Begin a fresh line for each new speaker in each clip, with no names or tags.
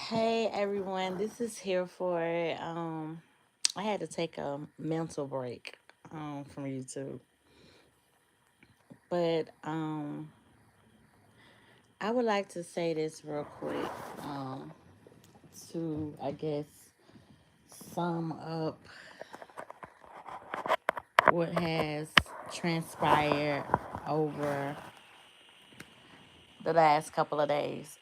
Hey everyone, this is here for I had to take a mental break from YouTube. But I would like to say this real quick to I guess sum up what has transpired over the last couple of days.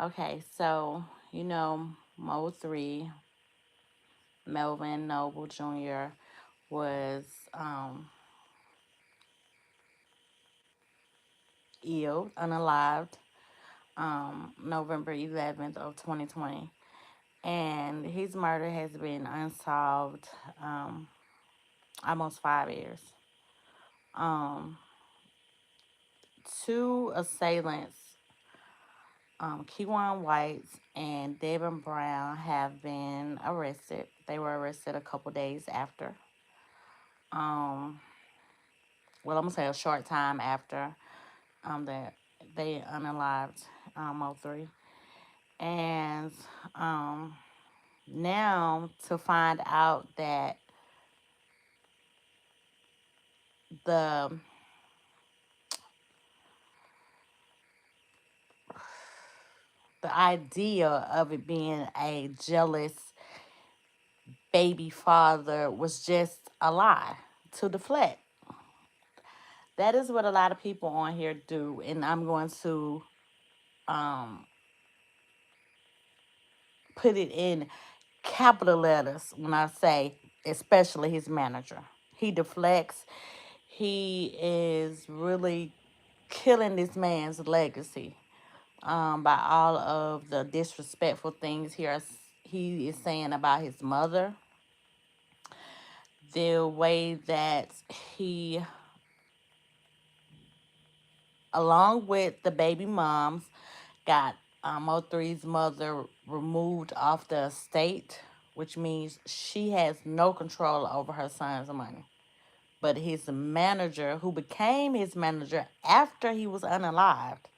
Okay, so Mo 3, Melvin Noble Jr. was ill, unalived, November 11th of 2020. And his murder has been unsolved almost 5 years. Um, Two assailants, Keywan White and Devin Brown, have been arrested. They were arrested a couple days after. Um, I'm gonna say a short time after that they unalived O3. And um, now to find out that the the idea of it being a jealous baby father was just a lie to deflect. That is what a lot of people on here do, and I'm going to um, put it in capital letters when I say, especially his manager. He deflects. He is really killing this man's legacy by all of the disrespectful things he is saying about his mother, the way that he, along with the baby moms, got O3's mother removed off the estate, which means she has no control over her son's money. But his manager, who became his manager after he was unalived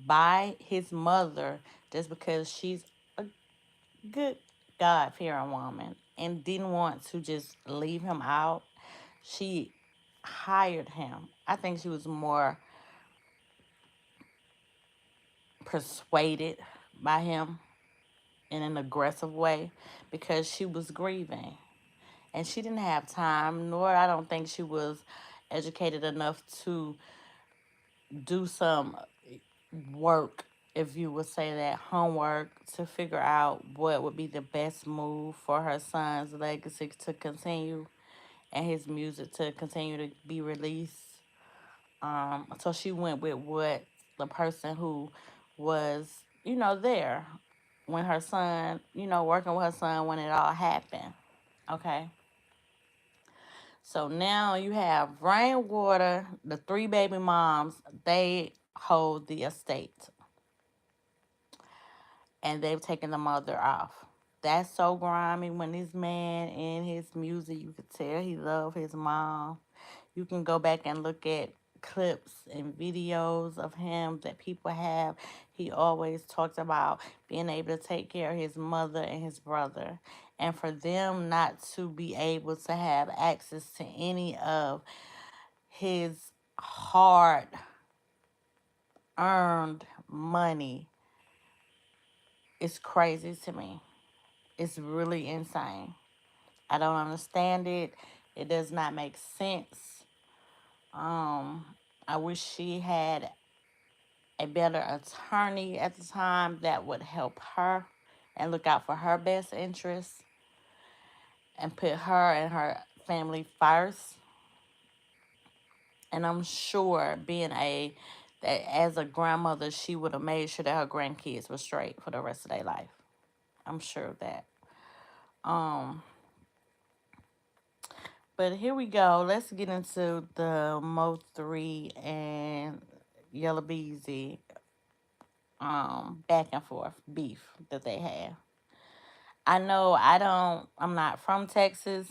by his mother, just because she's a good God fearing woman and didn't want to just leave him out, she hired him. I think she was more persuaded by him in an aggressive way because she was grieving and she didn't have time, nor I don't think she was educated enough to do some work, if you would say that, homework, to figure out what would be the best move for her son's legacy to continue and his music to continue to be released. So she went with what the person who was, there when her son, working with her son when it all happened. Okay. So now you have Rainwater, the three baby moms, they hold the estate and they've taken the mother off. That's so grimy when this man in his music, you could tell he loved his mom. You can go back and look at clips and videos of him that people have. He always talks about being able to take care of his mother and his brother. And for them not to be able to have access to any of his hard earned money is crazy to me. It's really insane. I don't understand it. It does not make sense. Um, I wish she had a better attorney at the time that would help her and look out for her best interests and put her and her family first. And I'm sure that as a grandmother, she would have made sure that her grandkids were straight for the rest of their life. I'm sure of that. Um, but here we go. Let's get into the Mo 3 and Yellow Beezy back and forth beef that they have. I know I'm not from Texas.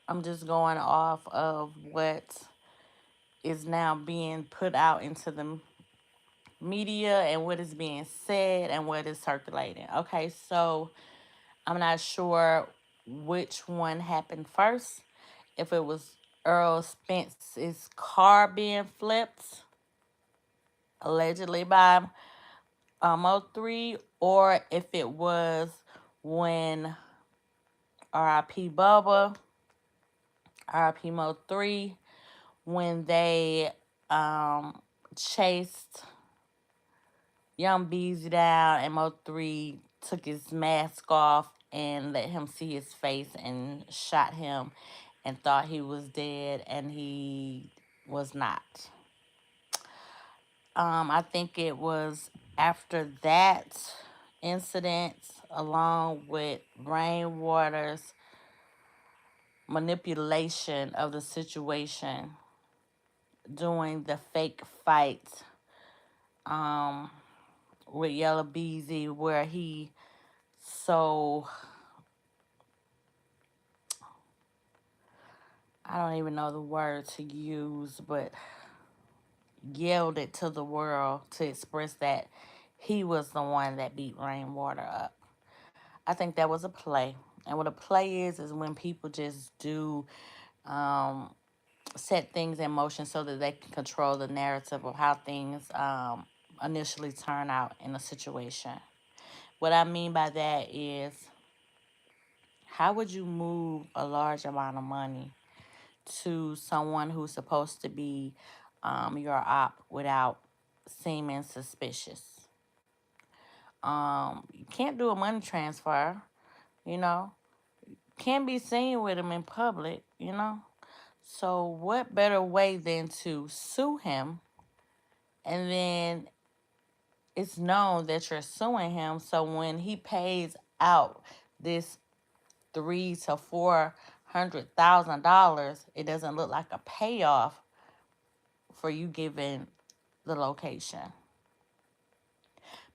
I'm just going off of what is now being put out into the media and what is being said and what is circulating. Okay, so I'm not sure which one happened first. If it was Earl Spence's car being flipped, allegedly by Mo3, or if it was when RIP Bubba, RIP Mo3, when they chased Young Beezy down and Mo3 took his mask off and let him see his face and shot him and thought he was dead and he was not. I think it was after that incident, along with Rainwater's manipulation of the situation during the fake fight um, with Yellow Beezy, where he so I don't even know the word to use, but yelled it to the world to express that he was the one that beat Rainwater up. I think that was a play. And what a play is when people just do um, set things in motion so that they can control the narrative of how things initially turn out in a situation. What I mean by that is, how would you move a large amount of money to someone who's supposed to be your op without seeming suspicious? You can't do a money transfer, you know. Can't be seen with him in public, you know. So what better way than to sue him, and then it's known that you're suing him. So when he pays out this $300,000 to $400,000, it doesn't look like a payoff for you giving the location.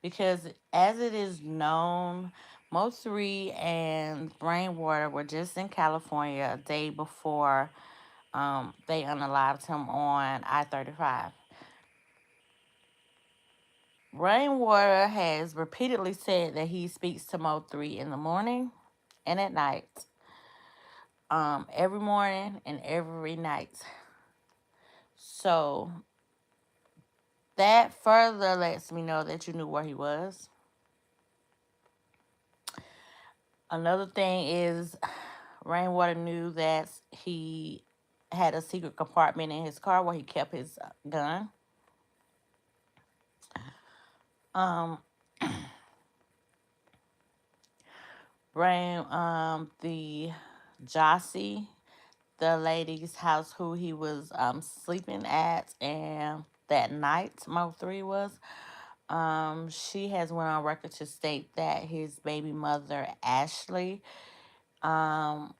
Because as it is known, Mo3 and Rainwater were just in California a day before they unalived him on I-35. Rainwater has repeatedly said that he speaks to Mo3 in the morning and at night, every morning and every night. So that further lets me know that you knew where he was. Another thing is, Rainwater knew that he had a secret compartment in his car where he kept his gun. Um, the Jossie, the lady's house who he was sleeping at, and that night Mo3 was, she has went on record to state that his baby mother Ashley um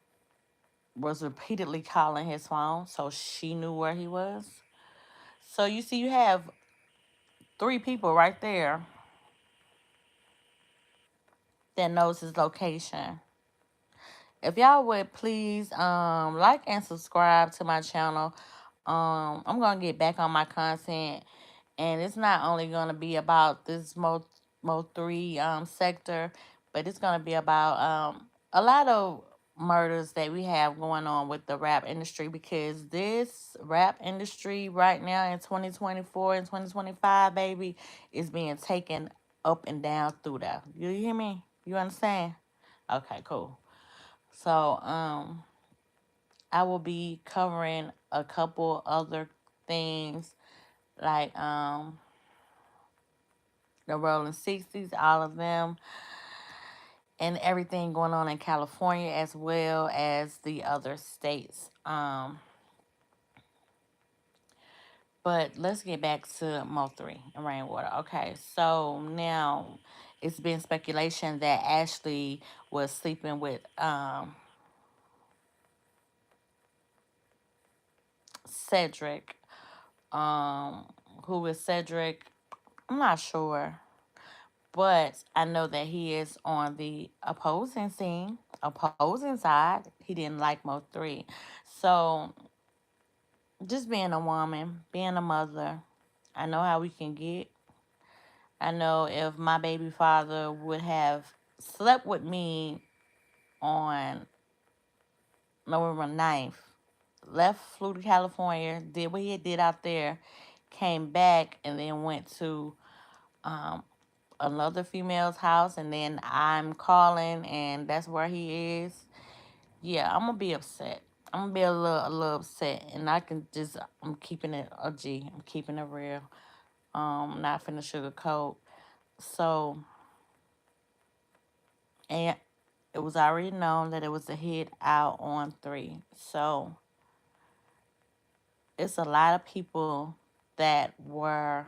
was repeatedly calling his phone, so she knew where he was. So you see, you have three people right there that knows his location. If y'all would please like and subscribe to my channel. I'm gonna get back on my content, and it's not only gonna be about this Mo3 sector, but it's gonna be about a lot of murders that we have going on with the rap industry, because this rap industry right now in 2024 and 2025, baby, is being taken up and down through there. You hear me? You understand? Okay, cool. So, I will be covering a couple other things like the Rolling 60s, all of them, and everything going on in California as well as the other states. But let's get back to Mo3 and Rainwater. Okay, so now it's been speculation that Ashley was sleeping with Cedric. Who is Cedric? I'm not sure. But I know that he is on the opposing side. He didn't like Mo3. So just being a woman, being a mother, I know how we can get. I know if my baby father would have slept with me on November 9th, left, flew to California, did what he did out there, came back, and then went to um, another female's house, and then I'm calling, and that's where he is. Yeah, I'm gonna be upset. I'm gonna be a little upset, and I'm keeping it a G. I'm keeping it real. Not finna sugarcoat. So, and it was already known that it was a hit out on 3. So, it's a lot of people that were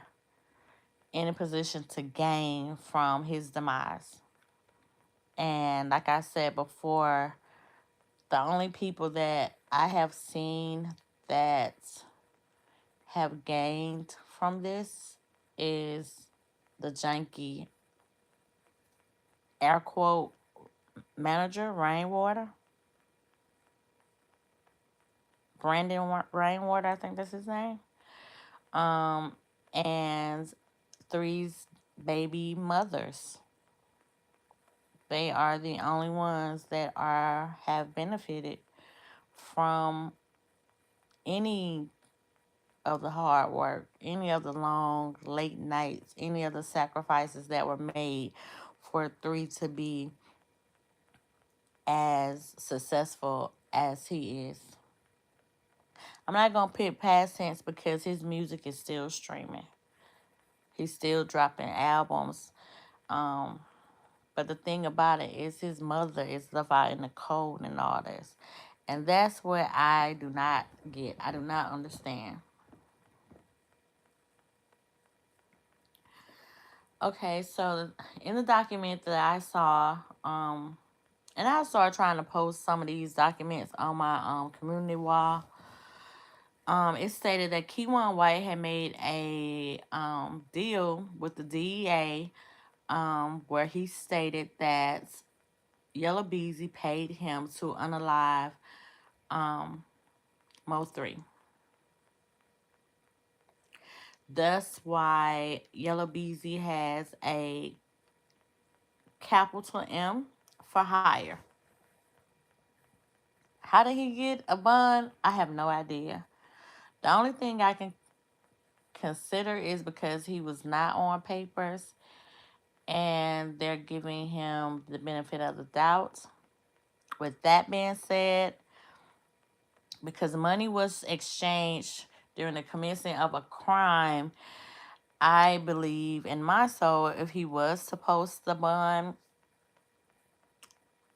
in a position to gain from his demise. And like I said before, the only people that I have seen that have gained from this is the janky air quote manager, Rainwater. Brandon Rainwater, I think that's his name. Um, and Three's baby mothers. They are the only ones that are have benefited from any of the hard work, any of the long late nights, any of the sacrifices that were made for Three to be as successful as he is. I'm not gonna pick past tense because his music is still streaming. He's still dropping albums. Um, but the thing about it is his mother is left out in the cold and all this. And that's what I do not get. I do not understand. Okay, so in the document that I saw, and I started trying to post some of these documents on my community wall. It stated that Keywan White had made a deal with the DEA, where he stated that Yellow Beezy paid him to unalive um, Mo 3. That's why Yellow Beezy has a capital M for hire. How did he get a bond? I have no idea. The only thing I can consider is because he was not on papers and they're giving him the benefit of the doubt. With that being said, because money was exchanged during the commencement of a crime, I believe in my soul if he was supposed to bond,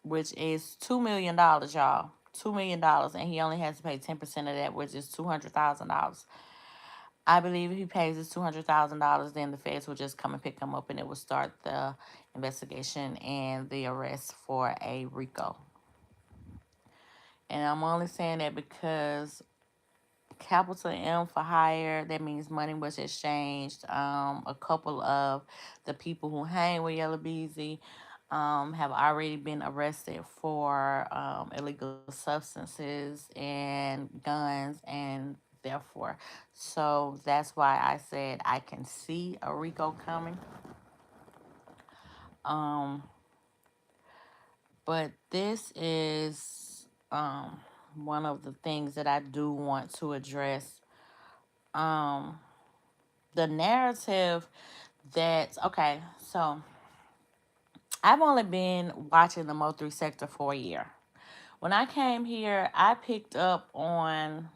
which is $2 million, y'all. $2 million, and he only has to pay 10% of that, which is $200,000. I believe if he pays his $200,000, then the feds will just come and pick him up, and it will start the investigation and the arrest for a RICO. And I'm only saying that because capital M for hire, that means money was exchanged. A couple of the people who hang with Yellow Beezy have already been arrested for illegal substances and guns, and therefore, so that's why I said I can see a RICO coming. Um, but this is one of the things that I do want to address. Um, the narrative that okay, so I've only been watching the Mo3 sector for a year. When I came here, I picked up on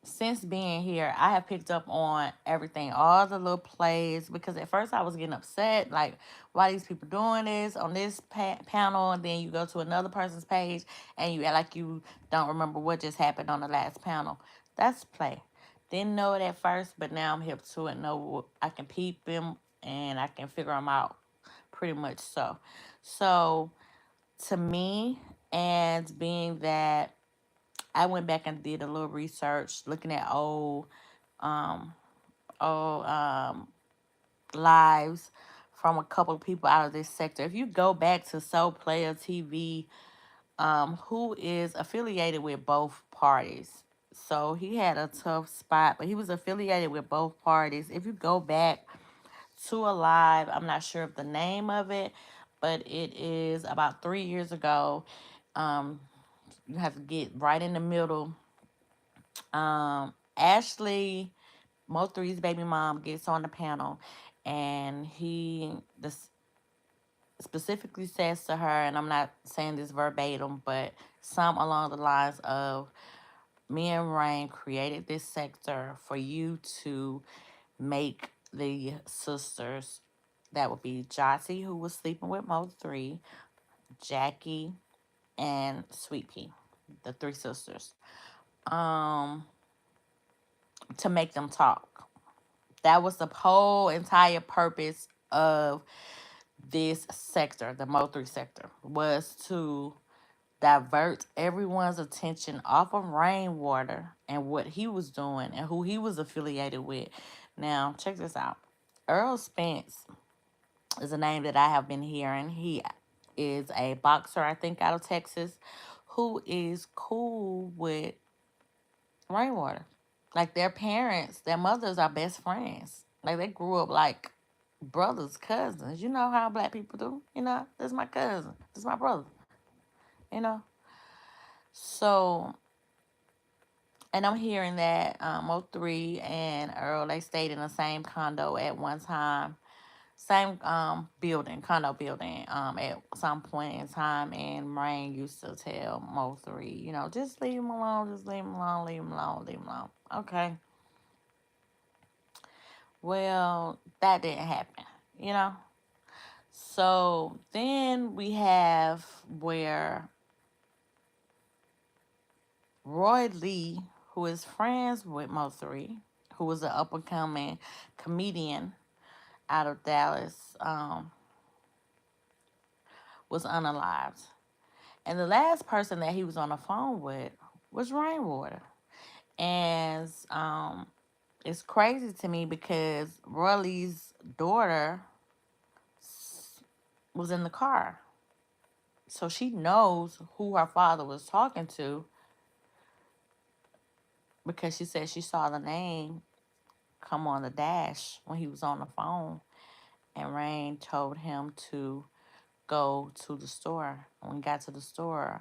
since being here, I have picked up on everything, all the little plays, because at first I was getting upset, like, why these people doing this on this panel, and then you go to another person's page, and you act like you don't remember what just happened on the last panel. That's play. Didn't know it at first, but now I'm hip to it. Know I can peep them, and I can figure them out pretty much so. So, to me, and being that I went back and did a little research looking at um, old lives from a couple of people out of this sector. If you go back to Soul Player TV, who is affiliated with both parties, So he had a tough spot, but he was affiliated with both parties. If you go back to Alive, I'm not sure of the name of it, but it is about 3 years ago. Um, you have to get right in the middle. Ashley Mo3's baby mom gets on the panel, and he this specifically says to her, and I'm not saying this verbatim, but some along the lines of, me and Rain created this sector for you to make the sisters. That would be Jotty, who was sleeping with Mo3, Jackie, and Sweet Pea, the three sisters. Um, to make them talk. That was the whole entire purpose of this sector, the Mo3 sector, was to divert everyone's attention off of Rainwater and what he was doing and who he was affiliated with. Now, check this out. Earl Spence is a name that I have been hearing. He is a boxer, I think, out of Texas, who is cool with Rainwater. Like their parents, their mothers are best friends. Like they grew up like brothers, cousins. You know how black people do. This is my cousin. This is my brother. You know. So, and I'm hearing that Mo3 and Earl, they stayed in the same condo at one time, same building, condo building, at some point in time. And Rain used to tell Mo3, just leave him alone, just leave him alone, leave him alone, leave him alone. Okay. Well, that didn't happen, you know. So then we have where Roy Lee, who is friends with Mo3, who was an up and coming comedian out of Dallas, was unalived. And the last person that he was on the phone with was Rainwater. And it's crazy to me because Roy Lee's daughter was in the car. So she knows who her father was talking to because she said she saw the name come on the dash when he was on the phone. And Rain told him to go to the store. When he got to the store,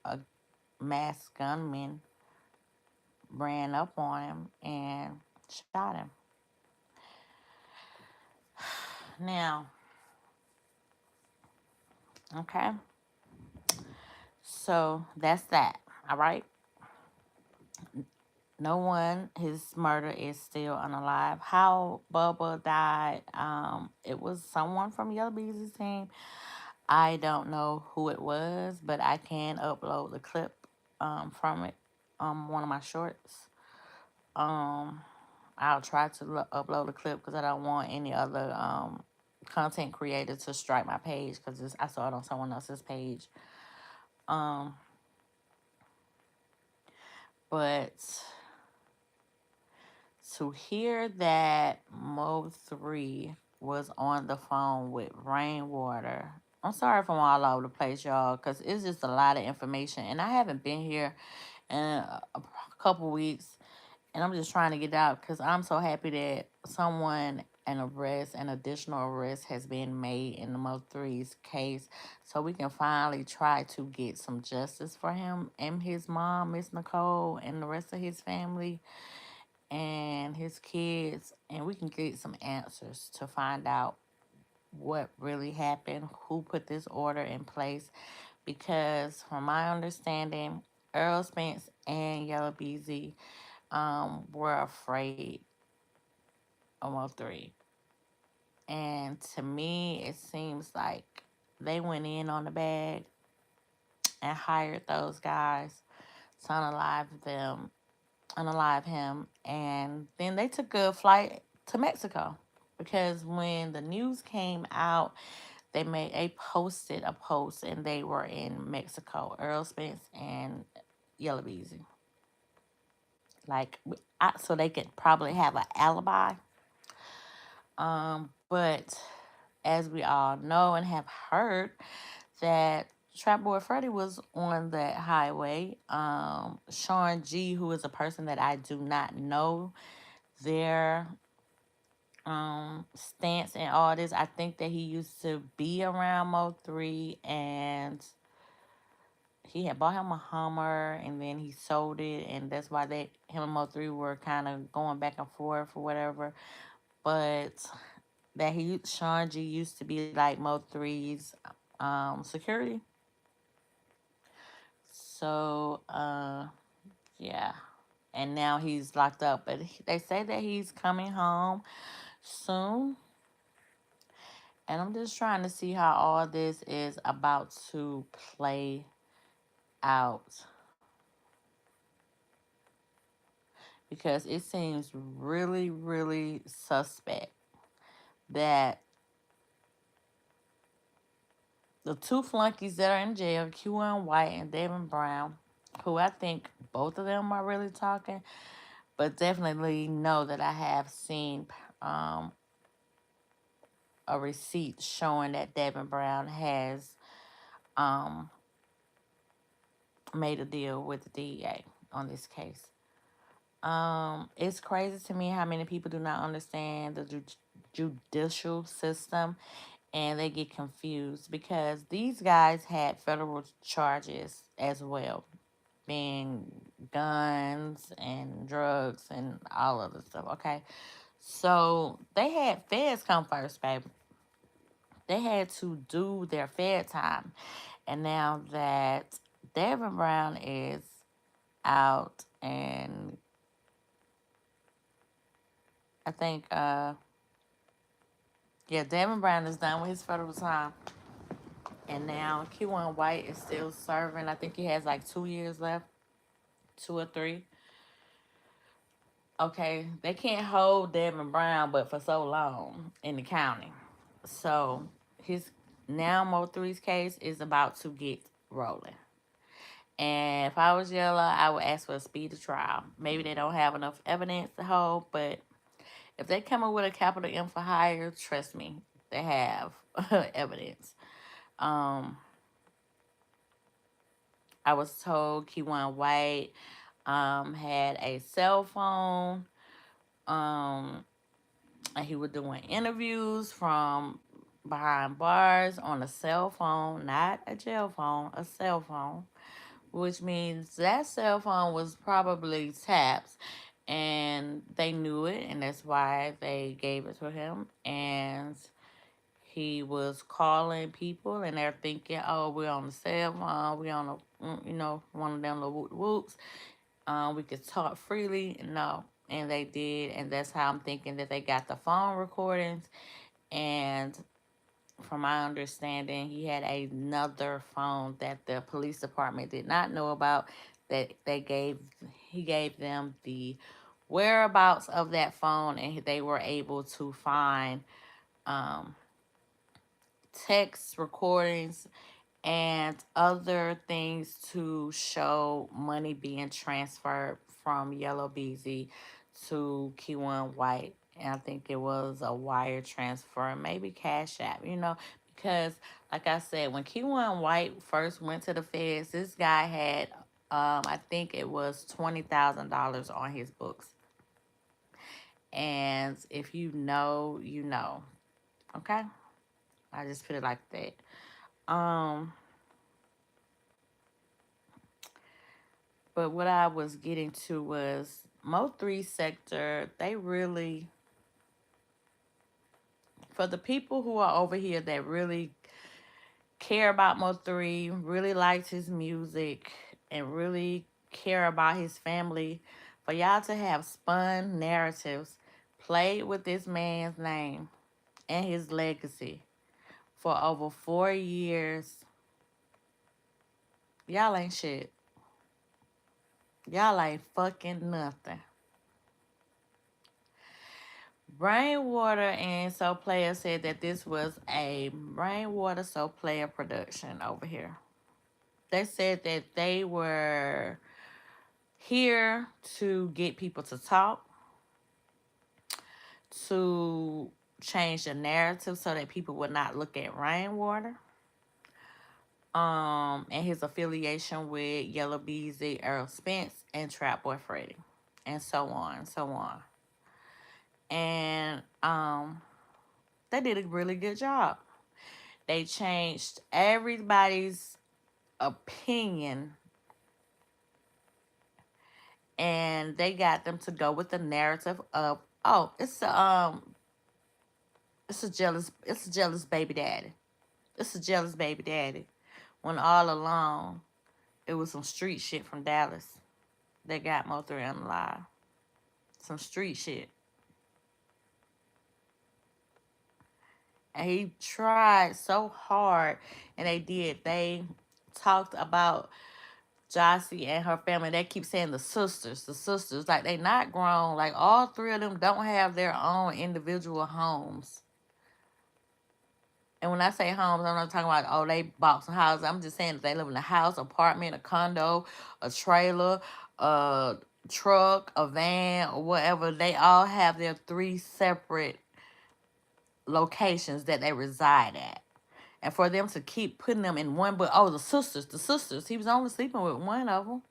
a masked gunman ran up on him and shot him. Now, okay, so that's that. All right. No one, his murder is still unalive. How Bubba died, it was someone from Yellow Beezy's team. I don't know who it was, but I can upload the clip from it, one of my shorts. Um, I'll try to upload a clip because I don't want any other content creator to strike my page because I saw it on someone else's page. But to hear that Mo3 was on the phone with Rainwater, I'm sorry if I'm all over the place, y'all, because it's just a lot of information. And I haven't been here in a couple weeks, and I'm just trying to get out because I'm so happy that an additional arrest has been made in the Mo3's case, so we can finally try to get some justice for him and his mom, Miss Nicole, and the rest of his family and his kids, and we can get some answers to find out what really happened, who put this order in place. Because from my understanding, Earl Spence and Yellow Beezy were afraid of Mo3. And to me, it seems like they went in on the bag and hired those guys to unalive him, and then they took a flight to Mexico because when the news came out, they posted a post and they were in Mexico, Earl Spence and Yellow Beezy, like so they could probably have an alibi. But as we all know and have heard, that Trap Boy Freddy was on that highway. Sean G, who is a person that I do not know their stance and all this. I think that he used to be around Mo3, and he had bought him a Hummer and then he sold it, and that's why they him and Mo3 were kind of going back and forth or whatever. But that he Sean G used to be like Mo3's security. So yeah. And now he's locked up, but they say that he's coming home soon. And I'm just trying to see how all this is about to play out, because it seems really, really suspect that the two flunkies that are in jail, Q1 White and Devin Brown, who I think both of them are really talking, but definitely know that I have seen um, a receipt showing that Devin Brown has um, made a deal with the DEA on this case. It's crazy to me how many people do not understand the judicial system, and they get confused because these guys had federal charges as well, being guns and drugs and all of the stuff. Okay, so they had feds come first, baby. They had to do their fed time, and now that Devin Brown is out, and I think yeah, Devin Brown is done with his federal time. And now Q1 White is still serving. I think he has like 2 years left, 2 or 3. Okay, they can't hold Devin Brown but for so long in the county. So his now Mo3's case is about to get rolling. And if I was Yella, I would ask for a speedy trial. Maybe they don't have enough evidence to hold, but if they come up with a capital M for hire, trust me, they have evidence. Um, I was told Q1 White had a cell phone, um, and he was doing interviews from behind bars on a cell phone, not a jail phone, a cell phone, which means that cell phone was probably tapped, and they knew it, and that's why they gave it to him. And he was calling people, and they're thinking, "Oh, we're on the cell phone. We on a, one of them little whoops. We could talk freely." No, and they did, and that's how I'm thinking that they got the phone recordings. And from my understanding, he had another phone that the police department did not know about. That he gave them the whereabouts of that phone, and they were able to find um, text recordings and other things to show money being transferred from Yellow BZ to Q1 White. And I think it was a wire transfer, maybe Cash App, because like I said, when Q1 White first went to the feds, this guy had, I think it was $20,000 on his books. And if you know, you know. Okay? I just put it like that. But what I was getting to was Mo3 sector, they really, for the people who are over here that really care about Mo3, really likes his music, and really care about his family, for y'all to have spun narratives played with this man's name and his legacy for over 4 years, y'all ain't shit. Y'all ain't fucking nothing. Rainwater and Soul Player said that this was a Rainwater Soul Player production over here. They said that they were here to get people to talk, to change the narrative so that people would not look at Rainwater. and his affiliation with Yellow Beezy, Earl Spence, and Trap Boy Freddy, and so on and so on. And they did a really good job. They changed everybody's opinion, and they got them to go with the narrative of, oh, it's a jealous baby daddy. It's a jealous baby daddy. When all along it was some street shit from Dallas that got Mo3 unalive. Some street shit. And he tried so hard, and they did. They talked about Jossie and her family. They keep saying the sisters, the sisters. Like, they not grown. Like, all three of them don't have their own individual homes. And when I say homes, I'm not talking about, oh, they bought some houses. I'm just saying that they live in a house, apartment, a condo, a trailer, a truck, a van, or whatever. They all have their three separate locations that they reside at. And for them to keep putting them in one, but oh, the sisters. He was only sleeping with one of them.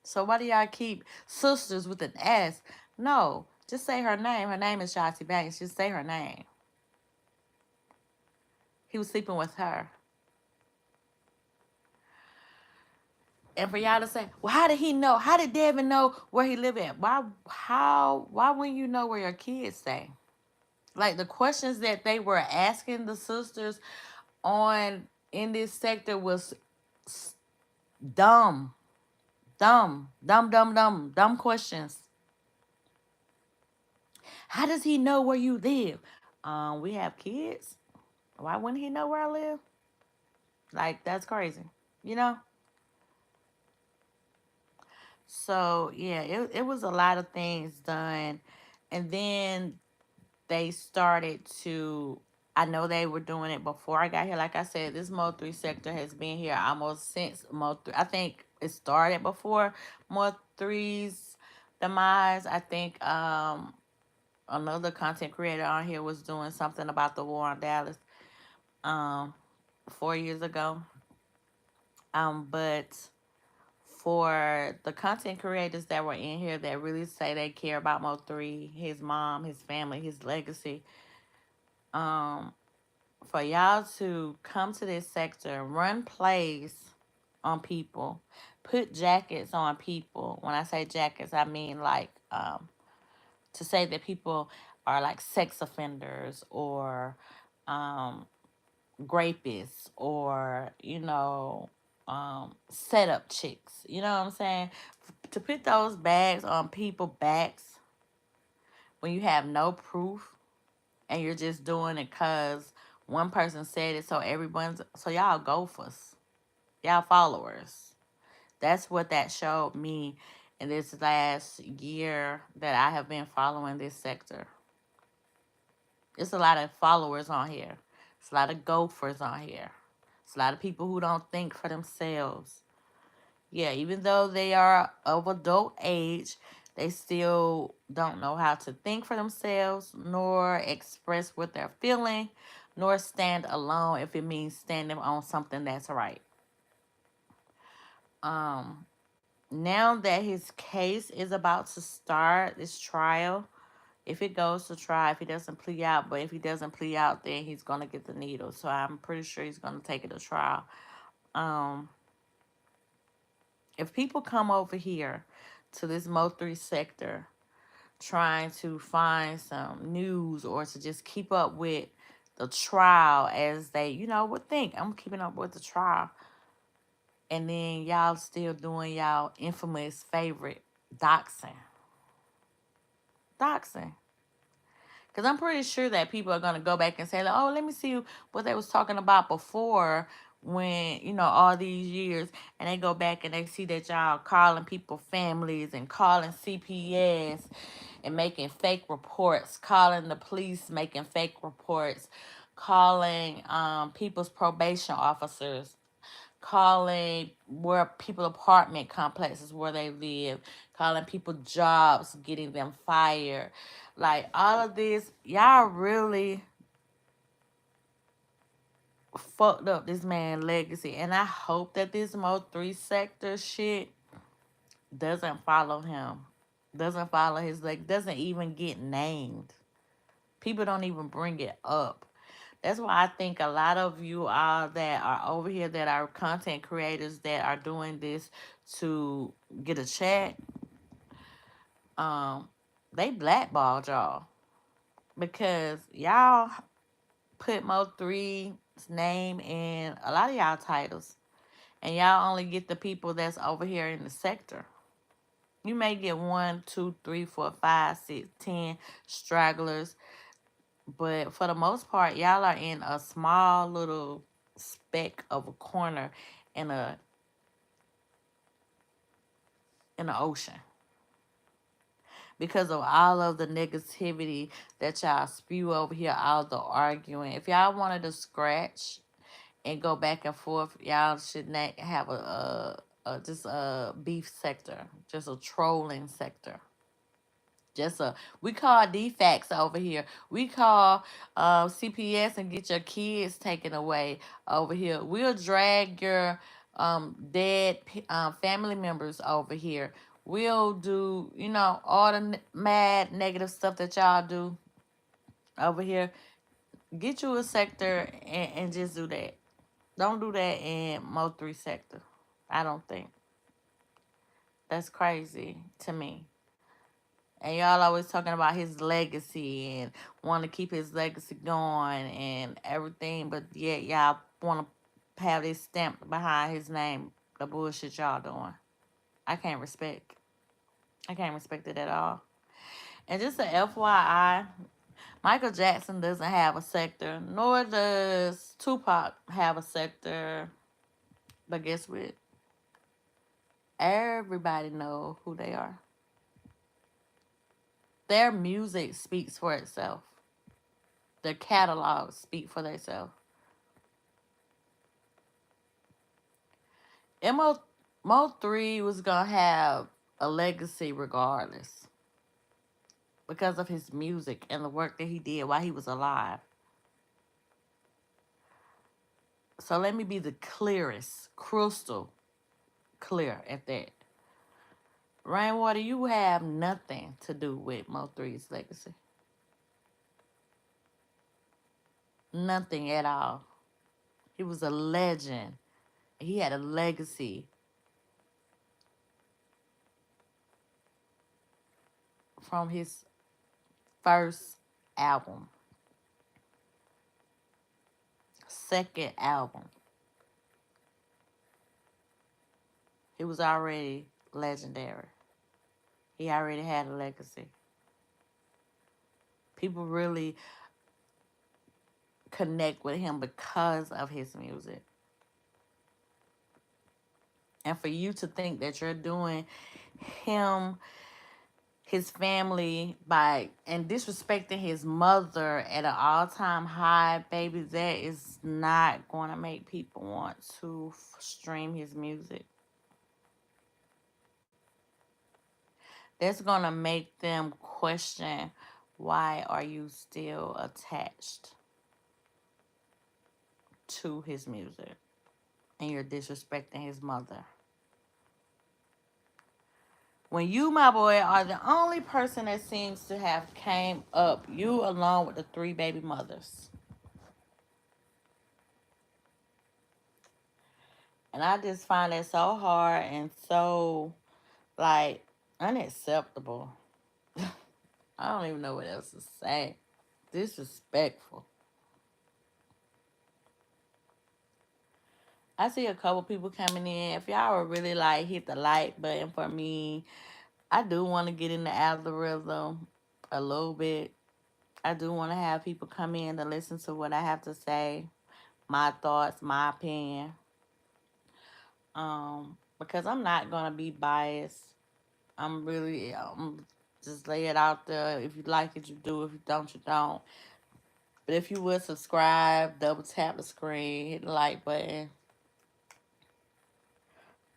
So why do y'all keep sisters with an S? No, just say her name. Her name is Shotzi Banks. Just say her name. He was sleeping with her. And for y'all to say, well, how did he know? How did Devin know where he lived at? Why wouldn't you know where your kids stay? Like, the questions that they were asking the sisters on in this sector was dumb. Dumb questions. How does he know where you live? We have kids. Why wouldn't he know where I live? Like, that's crazy, you know? So, yeah, it was a lot of things done. And then they started to, I know they were doing it before I got here. Like I said, this Mo3 sector has been here almost since Mo3. I think it started before Mo3's demise. I think another content creator on here was doing something about the war on Dallas 4 years ago. But for the content creators that were in here that really say they care about Mo3, his mom, his family, his legacy, for y'all to come to this sector, run plays on people, put jackets on people. When I say jackets, I mean like to say that people are like sex offenders or rapists or, setup chicks. You know what I'm saying? To put those bags on people's backs when you have no proof and you're just doing it because one person said it, so y'all gophers, y'all followers. That's what that showed me in this last year that I have been following this sector. It's a lot of followers on here. It's a lot of gophers on here. It's a lot of people who don't think for themselves. Yeah, even though they are of adult age, they still don't know how to think for themselves, nor express what they're feeling, nor stand alone if it means standing on something that's right. Now that his case is about to start, this trial, if it goes to trial, if he doesn't plea out, but if he doesn't plea out, then he's going to get the needle. So I'm pretty sure he's going to take it to trial. If people come over here to this Mo3 sector trying to find some news or to just keep up with the trial as they, would think, I'm keeping up with the trial. And then y'all still doing y'all infamous favorite, doxing. Doxing. Because I'm pretty sure that people are going to go back and say, like, oh, let me see what they was talking about before when, all these years. And they go back and they see that y'all calling people families and calling CPS and making fake reports, calling the police, making fake reports, calling people's probation officers, calling where people apartment complexes where they live, calling people jobs, getting them fired. Like, all of this, y'all really fucked up this man's legacy. And I hope that this Mo 3 sector shit doesn't follow him. Doesn't follow his leg. Doesn't even get named. People don't even bring it up. That's why I think a lot of you all that are over here that are content creators that are doing this to get a check, um, they blackballed y'all because y'all put Mo3's name in a lot of y'all titles, and y'all only get the people that's over here in the sector. You may get 1, 2, 3, 4, 5, 6, 10 stragglers, but for the most part, y'all are in a small little speck of a corner in a in the ocean because of all of the negativity that y'all spew over here, all the arguing. If y'all wanted to scratch and go back and forth, y'all should not have a just a beef sector, just a trolling sector. Just a we call defects over here. We call CPS and get your kids taken away over here. We'll drag your dead family members over here. We'll do all the mad negative stuff that y'all do over here. Get you a sector and just do that. Don't do that in Mo3 sector. I don't think that's crazy to me. And y'all always talking about his legacy and want to keep his legacy going and everything, but yet y'all want to have this stamp behind his name. The bullshit y'all doing, I can't respect. I can't respect it at all. And just a FYI, Michael Jackson doesn't have a sector, nor does Tupac have a sector. But guess what? Everybody know who they are. Their music speaks for itself. Their catalogs speak for themselves. Mo3 was gonna have a legacy regardless because of his music and the work that he did while he was alive. So let me be the clearest, crystal clear at that. Rainwater, you have nothing to do with Mo3's legacy. Nothing at all. He was a legend. He had a legacy from his first album, second album. He was already legendary. He already had a legacy. People really connect with him because of his music. And for you to think that you're doing him, his family, by and disrespecting his mother at an all-time high, baby, that is not going to make people want to stream his music. That's going to make them question, why are you still attached to his music and you're disrespecting his mother? When you, my boy, are the only person that seems to have came up, you along with the 3 baby mothers. And I just find it so hard and so, like, unacceptable. I don't even know what else to say. Disrespectful. I see a couple people coming in. If y'all would really, like, hit the like button for me, I do want to get in the algorithm a little bit. I do want to have people come in to listen to what I have to say, my thoughts, my opinion. Because I'm not gonna be biased. I'm really just lay it out there. If you like it, you do. If you don't, you don't. But if you would subscribe, double tap the screen, hit the like button.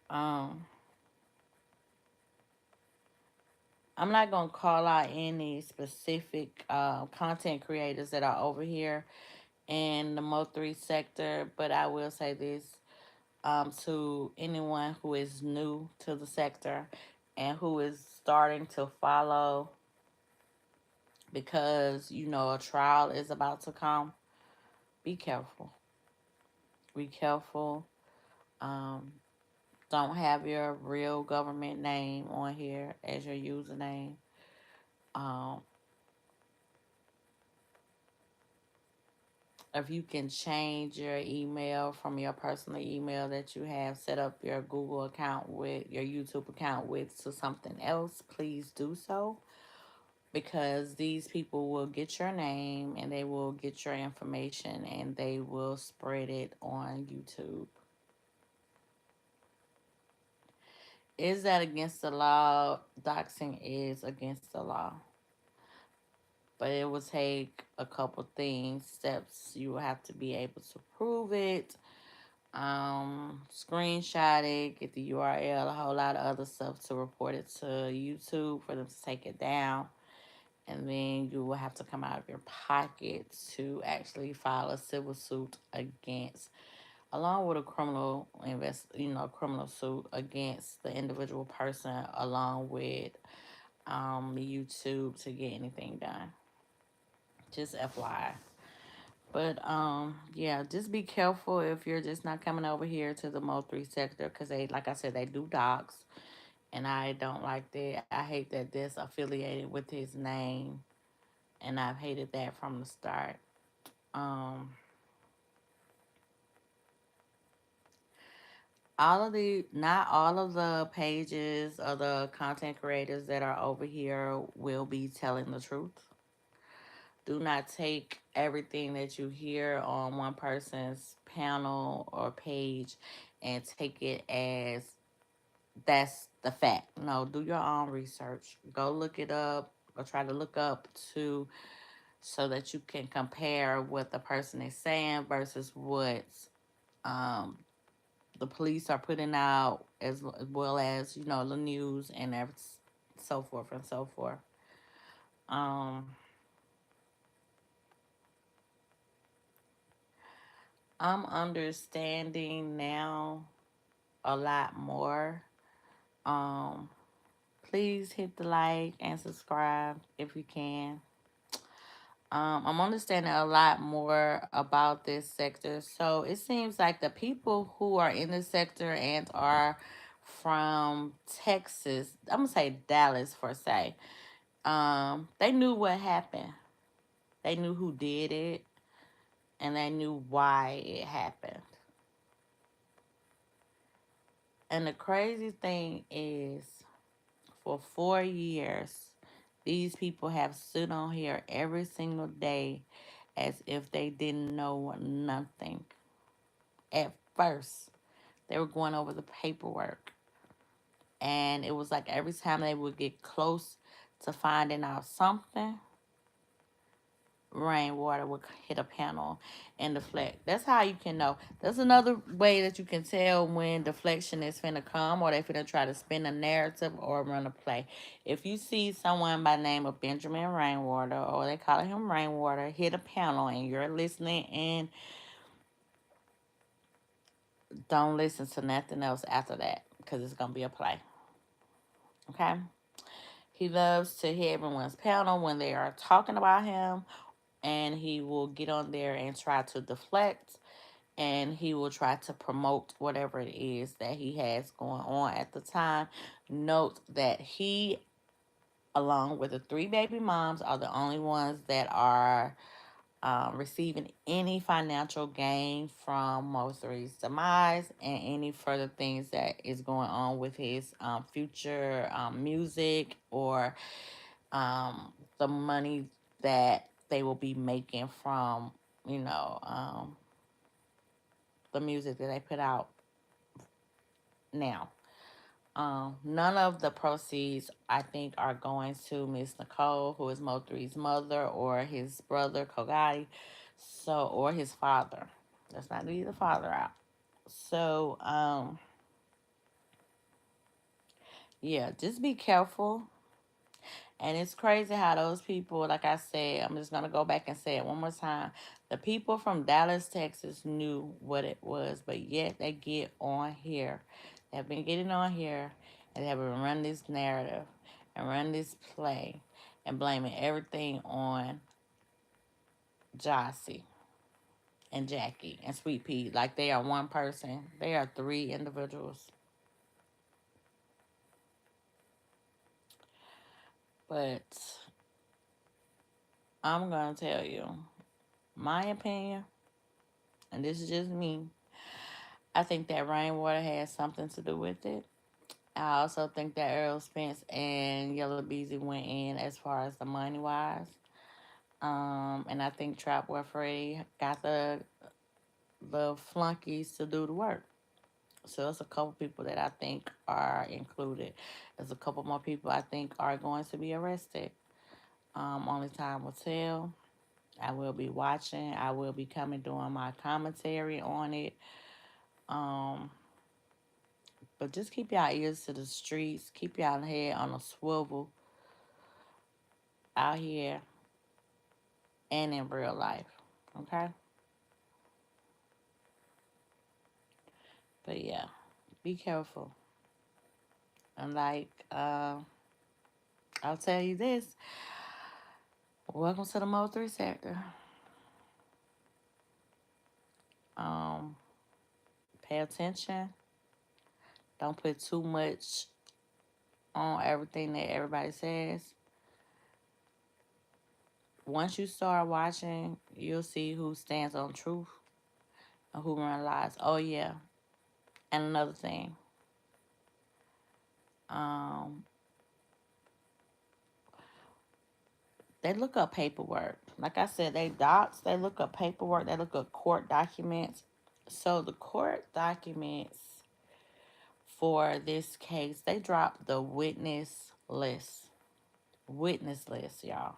Um, I'm not gonna call out any specific content creators that are over here in the Mo3 sector. But I will say this to anyone who is new to the sector and who is starting to follow, because you know a trial is about to come. Be careful. Be careful. Um, don't have your real government name on here as your username. Um, if you can change your email from your personal email that you have set up your Google account with, your YouTube account with, to something else, please do so, because these people will get your name and they will get your information and they will spread it on YouTube. Is that against the law? Doxing is against the law, but it will take a couple things, steps. You will have to be able to prove it, screenshot it, get the URL, a whole lot of other stuff to report it to YouTube for them to take it down. And then you will have to come out of your pocket to actually file a civil suit against, along with a criminal suit against the individual person, along with YouTube, to get anything done. Just FYI. But yeah, just be careful if you're just not coming over here to the Mo3 sector, because they, like I said, they do docs, and I don't like that. I hate that this affiliated with his name, and I've hated that from the start. Um, not all of the pages or the content creators that are over here will be telling the truth. Do not take everything that you hear on one person's panel or page and take it as that's the fact. No, do your own research. Go look it up, or try to look up to, so that you can compare what the person is saying versus what um, the police are putting out, as well as the news and so forth and so forth. Um, I'm understanding now a lot more. Um, Please hit the like and subscribe if you can. I'm understanding a lot more about this sector. So it seems like the people who are in this sector and are from Texas, I'm gonna say Dallas for say, they knew what happened. They knew who did it, and they knew why it happened. And the crazy thing is, for 4 years, these people have stood on here every single day as if they didn't know nothing. At first, they were going over the paperwork, and it was like every time they would get close to finding out something, rainwater would hit a panel and deflect. That's how you can know. That's another way that you can tell when deflection is finna come, or they finna try to spin a narrative or run a play. If you see someone by the name of Benjamin Rainwater, or they call him Rainwater, hit a panel and you're listening, and don't listen to nothing else after that, because it's gonna be a play. Okay? He loves to hit everyone's panel when they are talking about him, and he will get on there and try to deflect, and he will try to promote whatever it is that he has going on at the time. Note that he, along with the three baby moms, are the only ones that are receiving any financial gain from Mo3's demise, and any further things that is going on with his future music, or the money that they will be making from, you know, the music that they put out now. None of the proceeds, I think, are going to Miss Nicole, who is Mo3's mother, or his brother Kogati, or his father. Let's not leave the father out. So, yeah, just be careful. And it's crazy how those people, like I said, I'm just going to go back and say it one more time. The people from Dallas, Texas knew what it was, but yet they get on here. They have been getting on here and they have been run this narrative and run this play and blaming everything on Jossie and Jackie and Sweet Pea. Like they are one person. They are three individuals. But I'm going to tell you my opinion, and this is just me. I think that rainwater has something to do with it. I also think that Earl Spence and Yellow Beezy went in as far as the money wise. And I think Trap Boy Freddy got the flunkies to do the work. So it's a couple people that I think are included. There's a couple more people I think are going to be arrested. Only time will tell. I will be watching. I will be coming doing my commentary on it. Um, but just keep y'all ears to the streets. Keep y'all head on a swivel out here and in real life. Okay? But yeah, be careful. And like, I'll tell you this. Welcome to the Mo 3 sector. Um, Pay attention. Don't put too much on everything that everybody says. Once you start watching, you'll see who stands on truth and who run lies. Oh yeah. And another thing. Um, they look up paperwork. Like I said, they docs, they look up paperwork, they look up court documents. So the court documents for this case, they dropped the witness list. Witness list, y'all.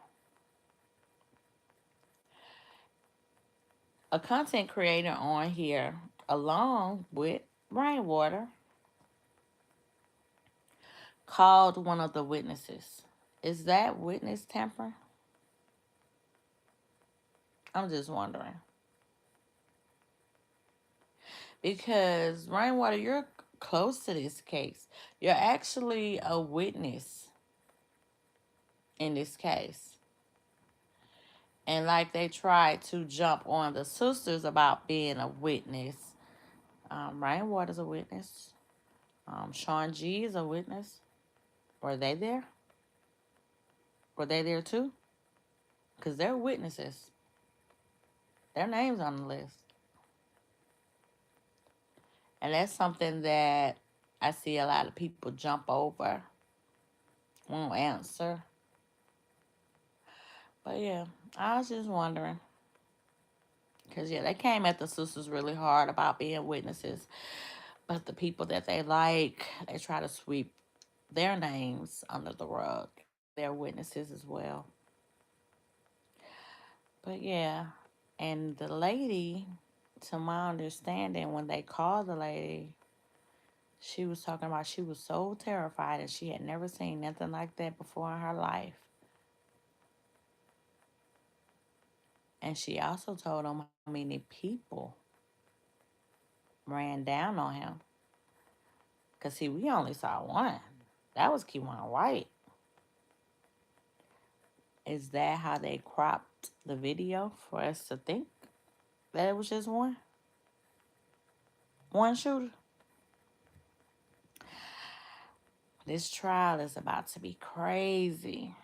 A content creator on here, along with Rainwater, called one of the witnesses. Is that witness tampering? I'm just wondering. Because, Rainwater, you're close to this case. You're actually a witness in this case. And like they tried to jump on the sisters about being a witness. Rainwater's a witness. Sean G is a witness. Were they there? Were they there too? Because they're witnesses. Their names on the list. And that's something that I see a lot of people jump over, won't answer. But yeah, I was just wondering. Because, yeah, they came at the sisters really hard about being witnesses. But the people that they like, they try to sweep their names under the rug. They're witnesses as well. But yeah, and the lady, to my understanding, when they called the lady, she was talking about she was so terrified and she had never seen nothing like that before in her life. And she also told them how many people ran down on him. Because, see, we only saw one. That was Keywan White. Is that how they cropped the video for us to think that it was just one? One shooter? This trial is about to be crazy.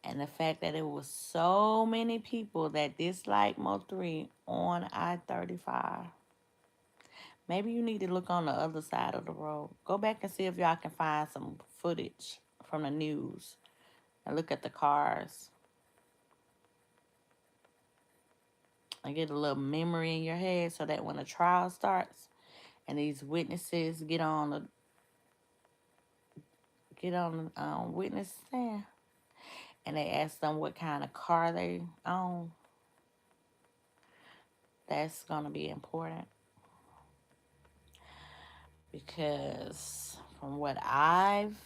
And the fact that it was so many people that dislike Mo3 on I-35. Maybe you need to look on the other side of the road. Go back and see if y'all can find some footage from the news. And look at the cars. And get a little memory in your head so that when the trial starts and these witnesses get on witness stand and they ask them what kind of car they own, that's going to be important. Because from what I've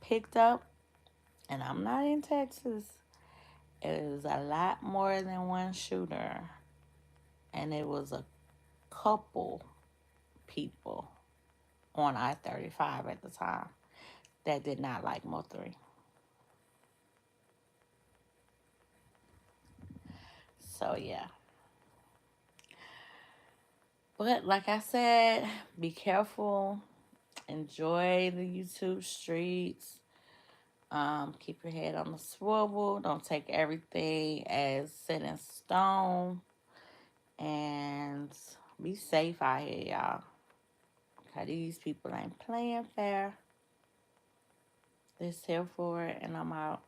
picked up, And I'm not in Texas. It was a lot more than one shooter. And it was a couple people on I-35 at the time that did not like Mo3. So yeah. But like I said, be careful. Enjoy the YouTube streets. Keep your head on the swivel. Don't take everything as set in stone. And be safe out here, y'all. Cause these people ain't playing fair. This here for it, and I'm out.